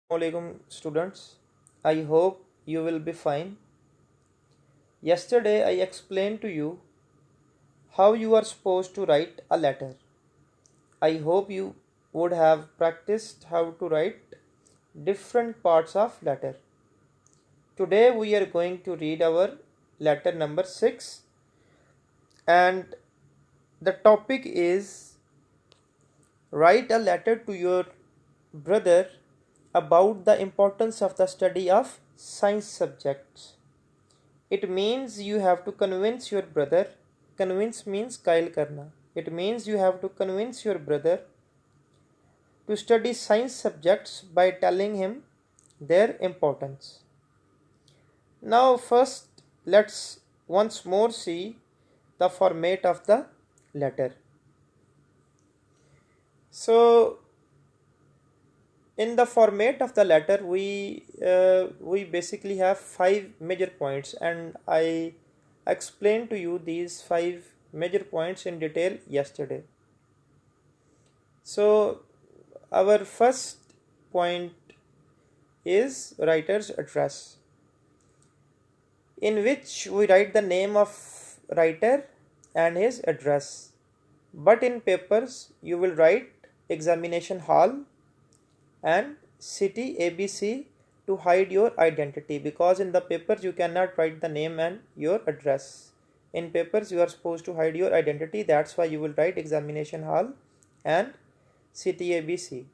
Assalamualaikum students. I hope you will be fine. Yesterday I explained to you how you are supposed to write a letter. I hope you would have practiced how to write different parts of letter. Today we are going to read our letter number 6 and the topic is write a letter to your brother about the importance of the study of science subjects. It means you have to convince your brother. Convince means kail karna. It means you have to convince your brother to study science subjects by telling him their importance. Now, first, let's once more see the format of the letter. So, in the format of the letter, we basically have 5 major points, and I explained to you these 5 major points in detail yesterday. So, our first point is writer's address, in which we write the name of writer and his address. But in papers, you will write examination hall and city ABC to hide your identity, because in the papers you cannot write the name and your address. In papers you are supposed to hide your identity. That's why you will write examination hall and city ABC.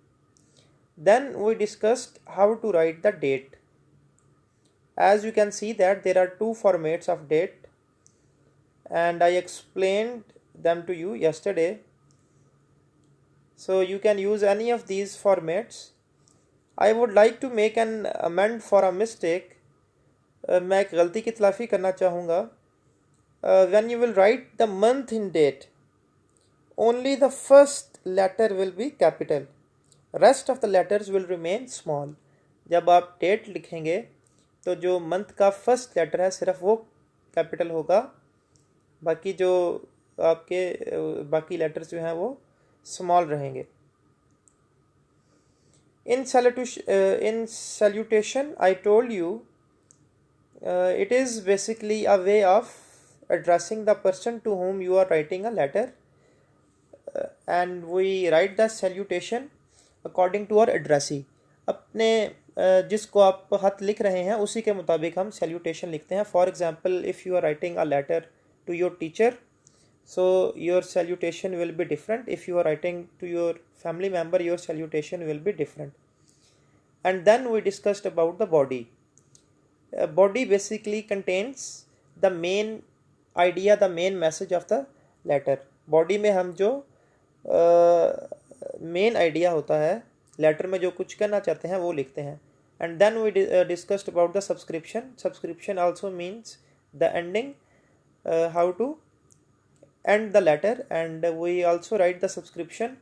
Then we discussed how to write the date. As you can see that there are two formats of date, and I explained them to you yesterday. So you can use any of these formats. I would like to make an amend for a mistake. मैं एक गलती की तलाफ़ी करना चाहूँगा. When you will write the month in date, only the first letter will be capital. Rest of the letters will remain small. जब आप date लिखेंगे तो जो मंथ का फर्स्ट लेटर है सिर्फ वो कैपिटल होगा, बाकी जो आपके बाकी लेटर्स जो हैं वो स्मॉल रहेंगे. In salutation, I told you it is basically a way of addressing the person to whom you are writing a letter, and we write the salutation according to our addressee. अपने जिसको आप खत लिख रहे हैं उसी के मुताबिक हम salutation लिखते हैं. For example, if you are writing a letter to your teacher, so your salutation will be different. If you are writing to your family member, your salutation will be different. And then we discussed about the body. Body basically contains the main idea, the main message of the letter. Body में हम जो main idea होता है letter में जो कुछ कहना चाहते हैं वो लिखते हैं. And then we discussed about the subscription. Subscription also means the ending, how to end the letter, and we also write the subscription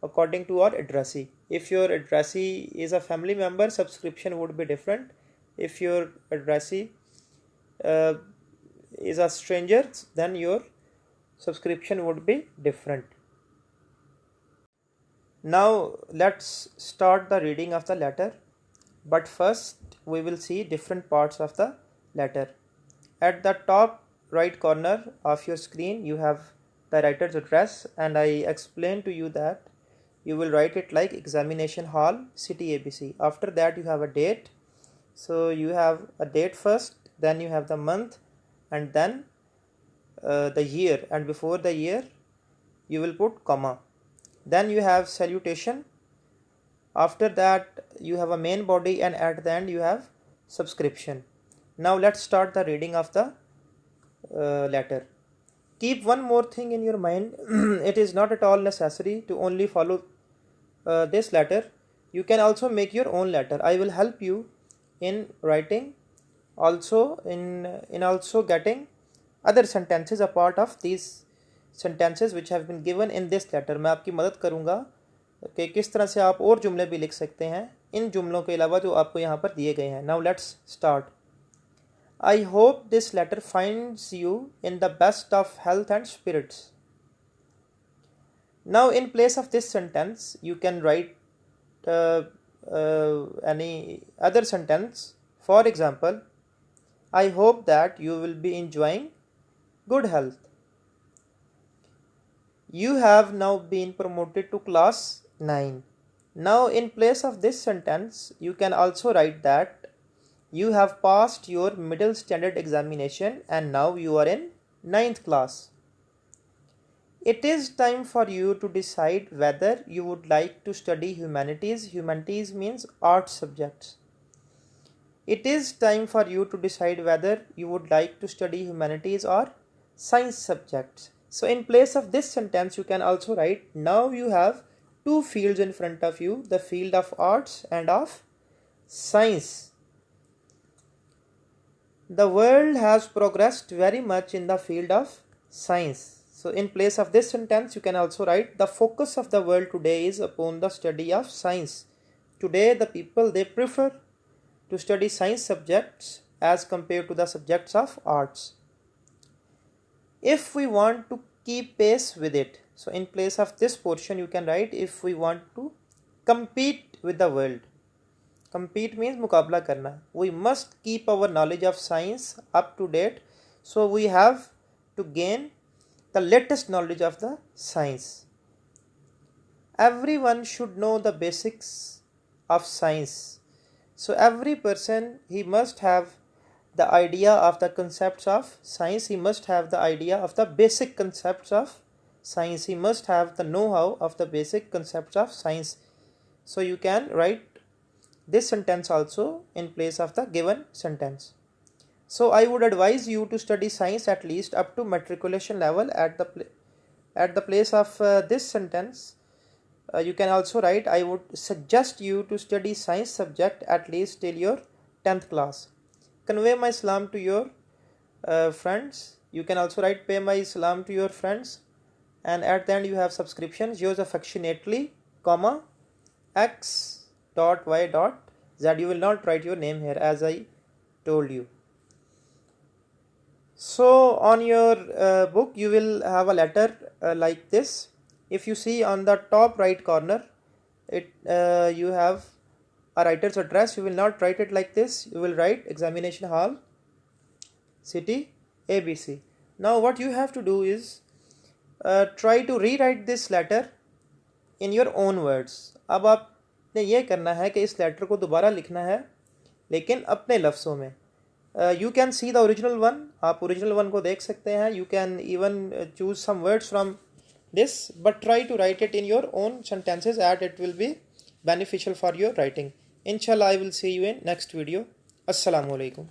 according to our addressee. If your addressee is a family member, subscription would be different. If your addressee is a stranger, then your subscription would be different. Now let's start the reading of the letter, but first we will see different parts of the letter. At the top right corner of your screen you have the writer's address, and I explained to you that you will write it like examination hall, city ABC. After that you have a date, so you have a date first, then you have the month, and then the year, and before the year you will put comma. Then you have salutation. After that you have a main body, and at the end you have subscription. Now let's start the reading of the letter. Keep one more thing in your mind. It is not at all necessary to only follow this letter. You can also make your own letter. I will help you in writing, also in also getting other sentences a part of these sentences which have been given in this letter. मैं आपकी मदद करूँगा कि किस तरह से आप और जुमले भी लिख सकते हैं इन जुमलों के अलावा जो आपको यहाँ पर दिए गए हैं. Now let's start. I hope this letter finds you in the best of health and spirits. Now in place of this sentence you can write any other sentence. For example, I hope that you will be enjoying good health. You have now been promoted to class 9. Now in place of this sentence, you can also write that you have passed your middle standard examination and now you are in 9th class. It is time for you to decide whether you would like to study humanities. Humanities means art subjects. It is time for you to decide whether you would like to study humanities or science subjects. So in place of this sentence, you can also write, now you have two fields in front of you, the field of arts and of science. The world has progressed very much in the field of science. So in place of this sentence, you can also write, the focus of the world today is upon the study of science. Today the people, they prefer to study science subjects as compared to the subjects of arts. If we want to keep pace with it, so in place of this portion you can write, if we want to compete with the world. Compete means मुकाबला करना. We must keep our knowledge of science up to date. So we have to gain the latest knowledge of the science. Everyone should know the basics of science. So every person, he must have the idea of the concepts of science. He must have the idea of the basic concepts of science. He must have the know-how of the basic concepts of science. So you can write this sentence also in place of the given sentence. So I would advise you to study science at least up to matriculation level. At the place of this sentence, you can also write, I would suggest you to study science subject at least till your 10th class. Convey my salam to your friends. You can also write, pay my salam to your friends. And at the end you have subscriptions. Yours affectionately, comma, x.y.z. You will not write your name here as I told you. So on your book you will have a letter like this. If you see on the top right corner, you have a writer's address. You will not write it like this. You will write examination hall, city, ABC. Now what you have to do is try to rewrite this letter in your own words. अब आपने ये करना है कि इस letter को दोबारा लिखना है, लेकिन अपने लफ्ज़ों में. You can see the original one. आप original one को देख सकते हैं. You can even choose some words from this, but try to write it in your own sentences, and it will be beneficial for your writing. Inshallah, I will see you in next video. Assalamu alaikum.